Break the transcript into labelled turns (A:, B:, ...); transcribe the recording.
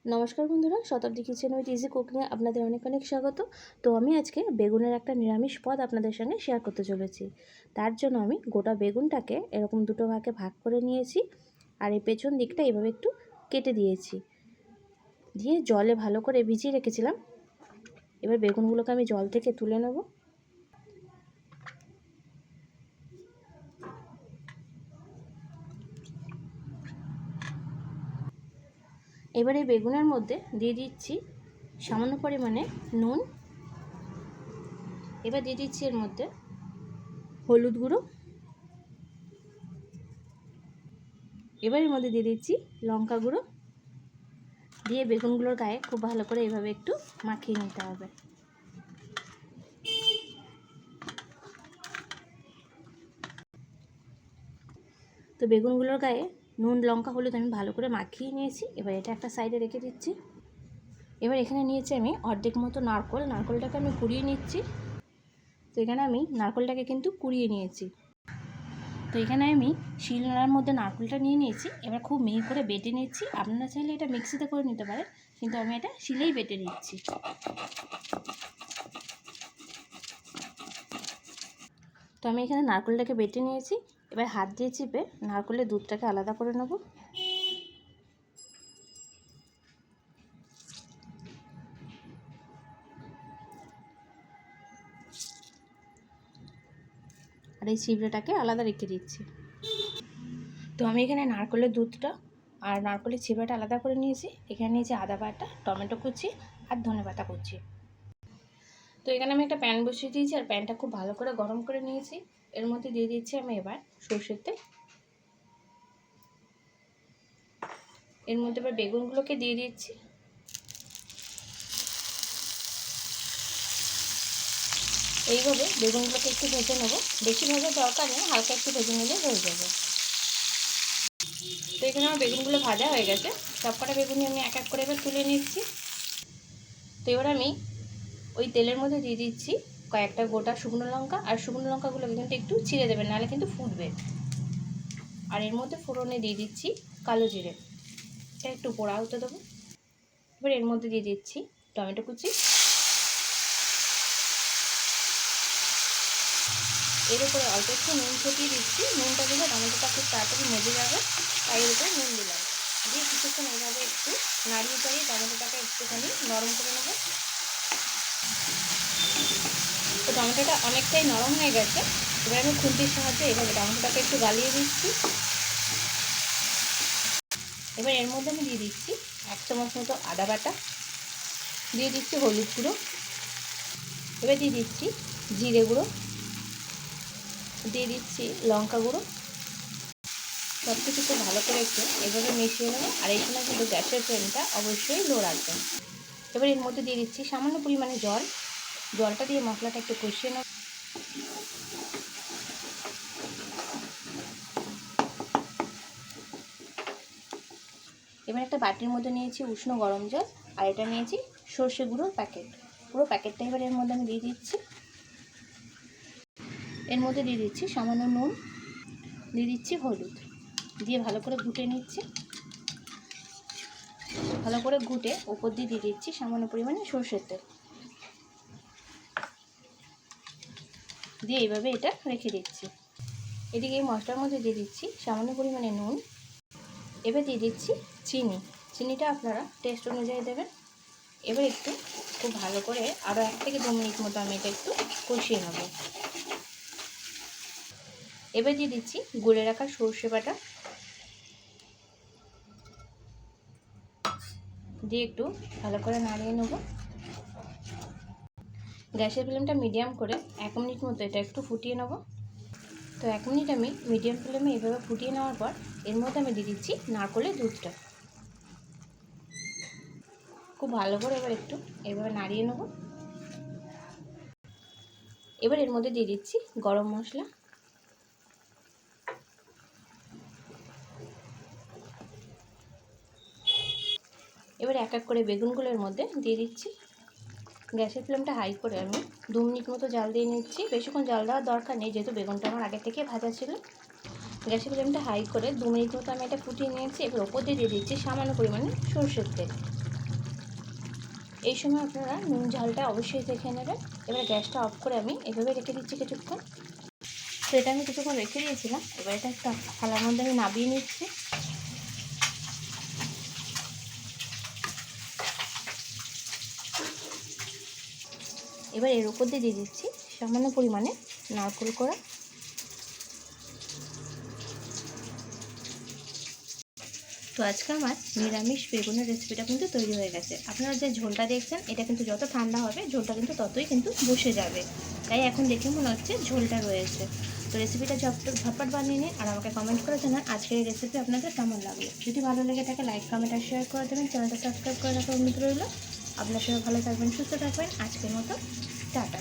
A: নমস্কার বন্ধুরা, শতাব্দী kitchen with easy কুকিংয়ে আপনাদের অনেক অনেক স্বাগত। তো আমি আজকে বেগুনের একটা নিরামিষ পদ আপনাদের সঙ্গে শেয়ার করতে চলেছি। তার জন্য আমি গোটা বেগুনটাকে এরকম দুটো ভাগে ভাগ করে নিয়েছি, আর এই পেছন দিকটা এভাবে একটু কেটে দিয়েছি, দিয়ে জলে ভালো করে ভিজিয়ে রেখেছিলাম। এবার বেগুনগুলোকে আমি জল থেকে তুলে নেব। এবার এই বেগুনের মধ্যে দিয়ে দিচ্ছি সামান্য পরিমাণে নুন। এবার দিয়ে দিচ্ছি এর মধ্যে হলুদ গুঁড়ো। এবার এর মধ্যে দিয়ে দিচ্ছি লঙ্কা গুঁড়ো, দিয়ে বেগুনগুলোর গায়ে খুব ভালো করে এভাবে একটু মাখিয়ে নিতে হবে। তো বেগুনগুলোর গায়ে নুন লঙ্কা হলুদ আমি ভালো করে মাখিয়ে নিয়েছি। এবার এটা একটা সাইডে রেখে দিচ্ছি। এবার এখানে নিয়েছি আমি অর্ধেক মতো নারকেলটাকে আমি কুড়িয়ে নিচ্ছি। তো এখানে আমি নারকেলটাকে কিন্তু কুড়িয়ে নিয়েছি। তো এখানে আমি শিলনোড়ার মধ্যে নারকেলটা নিয়ে নিয়েছি। এবার খুব মিহি করে বেটে নিচ্ছি। আপনারা চাইলে এটা মিক্সিতে করে নিতে পারেন, কিন্তু আমি এটা শিলেই বেটে নিচ্ছি। তো আমি এখানে নারকেলটাকে বেটে নিয়েছি। এবার হাত দিয়ে চিপে নারকেলের দুধটাকে আলাদা করে নেব। আর এই ছিবড়েটাকে আলাদা রেখে দিচ্ছি। তো আমি এখানে নারকেলের দুধটা আর নারকেলের ছিবড়াটা আলাদা করে নিয়েছি। এখানে নিয়েছি আদা বাটা, টমেটো কুচি আর ধনেপাতা কুচি। তো এখানে আমি একটা প্যান বসিয়ে দিয়েছি, আর প্যানটা খুব ভালো করে গরম করে নিয়েছি। এর মধ্যে দিয়ে দিচ্ছি আমি এবার সরষের তেল। এর মধ্যে এবার বেগুনগুলোকে দিয়ে দিচ্ছি। এইভাবে বেগুনগুলোকে একটু ভেজে নেবো। বেশি ভাজার দরকার নেই, হালকা একটু ভেজে নিলে হয়ে যাবে। তো এখানে আমার বেগুনগুলো ভাজা হয়ে গেছে। সবকটা বেগুনই আমি এক এক করে এবার তুলে নিচ্ছি। তো এবার আমি ওই তেলের মধ্যে দিয়ে দিচ্ছি কয়েকটা গোটা শুকনো লঙ্কা, আর শুকনো লঙ্কাগুলোকে কিন্তু একটু ছিঁড়ে দেবেন, নাহলে কিন্তু ফুটবে। আর এর মধ্যে ফোড়নে দিয়ে দিচ্ছি কালো জিরে, এটা একটু পোড়া হতে দেবো। এবার এর মধ্যে দিয়ে দিচ্ছি টমেটো কুচি। এর উপরে অল্প একটু নুন ছড়িয়ে দিচ্ছি। নুনটা দিলে টমেটোটা খুব তাড়াতাড়ি মজে যাবে, তাই এর উপরে নুন দিলাম। দিয়ে কিছুক্ষণ এইভাবে একটু নাড়িয়ে চাড়িয়ে টমেটোটাকে একটুখানি নরম করে নেব। তো টমেটোটা অনেকটাই নরম হয়ে গেছে। এবার আমি খুন্তির সাহায্যে এভাবে টমেটোটাকে একটু গালিয়ে দিচ্ছি। এবার এর মধ্যে আমি দিয়ে দিচ্ছি 1 চামচ মতো আদা বাটা, দিয়ে দিচ্ছি হলুদ গুঁড়ো, এবার দিয়ে দিচ্ছি জিরে গুঁড়ো, দিয়ে দিচ্ছি লঙ্কা গুঁড়ো। সব কিছু খুব ভালো করে একটু এভাবে মিশিয়ে নেব। আর এই সময় কিন্তু গ্যাসের ফ্লেমটা অবশ্যই লো রাখবেন। এবার এর মধ্যে দিয়ে দিচ্ছি সামান্য পরিমাণে জলটা দিয়ে মশলাটা একটু কষিয়ে নেব। এবার একটা বাটির মধ্যে নিয়েছি উষ্ণ গরম জল, আর এটা নিয়েছি সর্ষে গুঁড়োর প্যাকেট। পুরো প্যাকেটটা এবার এর মধ্যে আমি দিয়ে দিচ্ছি। এর মধ্যে দিয়ে দিচ্ছি সামান্য নুন, দিয়ে দিচ্ছি হলুদ, দিয়ে ভালো করে ঘুটে নিচ্ছি। ভালো করে ঘুটে উপর দিয়ে দিয়ে দিচ্ছি সামান্য পরিমাণে সরষের তেল, দিয়ে এইভাবে এটা রেখে দিচ্ছি। এদিকে এই মশলার মধ্যে দিয়ে দিচ্ছি সামান্য পরিমাণে নুন। এবার দিয়ে দিচ্ছি চিনিটা আপনারা টেস্ট অনুযায়ী দেবেন। এবার একটু খুব ভালো করে আরও 1 থেকে 2 মিনিট মতো আমি এটা একটু কষিয়ে নেব। এবার দিয়ে দিচ্ছি গুঁড়ে রাখা সর্ষে বাটা, দিয়ে একটু ভালো করে নাড়িয়ে নেব। গ্যাসের ফ্লেমটা মিডিয়াম করে 1 মিনিট মতো এটা একটু ফুটিয়ে নেব। তো 1 মিনিট আমি মিডিয়াম ফ্লেমে এভাবে ফুটিয়ে নেওয়ার পর এর মধ্যে আমি দিয়ে দিচ্ছি নারকেলের দুধটা। খুব ভালো করে এবার একটু এভাবে নাড়িয়ে নেব। এবার এর মধ্যে দিয়ে দিচ্ছি গরম মশলা, এবার এক এক করে বেগুনগুলোর মধ্যে দিয়ে দিচ্ছি। গ্যাসের ফ্লেমটা হাই করে আমি 2 মিনিট মতো জাল দিয়ে নিচ্ছি। বেশিক্ষণ জাল দেওয়ার দরকার নেই, যেহেতু বেগুনটা আমার আগে থেকে ভাজা ছিল। গ্যাসের ফ্লেমটা হাই করে 2 মিনিট মতো আমি এটা ফুটিয়ে নিয়েছি। এবার ওপর দিয়ে দিচ্ছি সামান্য পরিমাণে সরষের তেল। এই সময় আপনারা নুন ঝালটা অবশ্যই দেখে নেবেন। এবার গ্যাসটা অফ করে আমি এভাবে রেখে দিচ্ছি কিছুক্ষণ। তো এটা আমি কিছুক্ষণ রেখে দিয়েছিলাম। এবার এটা একটা থালার মধ্যে আমি নামিয়ে নিচ্ছি। এবার এর উপর দিয়ে দিচ্ছি সামান্য পরিমাণে নারকেল কোড়া। তো আজকে আমার নিরামিষ বেগুনের রেসিপিটা কিন্তু তৈরি হয়ে গেছে। আপনারা যে ঝোলটা দেখছেন এটা কিন্তু যত ঠান্ডা হবে ঝোলটা কিন্তু ততই কিন্তু বসে যাবে, তাই এখন দেখে মনে হচ্ছে ঝোলটা রয়েছে। তো রেসিপিটা ঝটপট বানিয়ে নিন আর আমাকে কমেন্ট করে জানান আজকের এই রেসিপি আপনাদের কেমন লাগলো। যদি ভালো লেগে থাকে লাইক কমেন্ট আর শেয়ার করে দেবেন। চ্যানেলটা সাবস্ক্রাইব করে রাখার অনুরোধ রইল। আপনার সবাই ভালো থাকবেন, সুস্থ থাকবেন। আজকের মতো টাটা।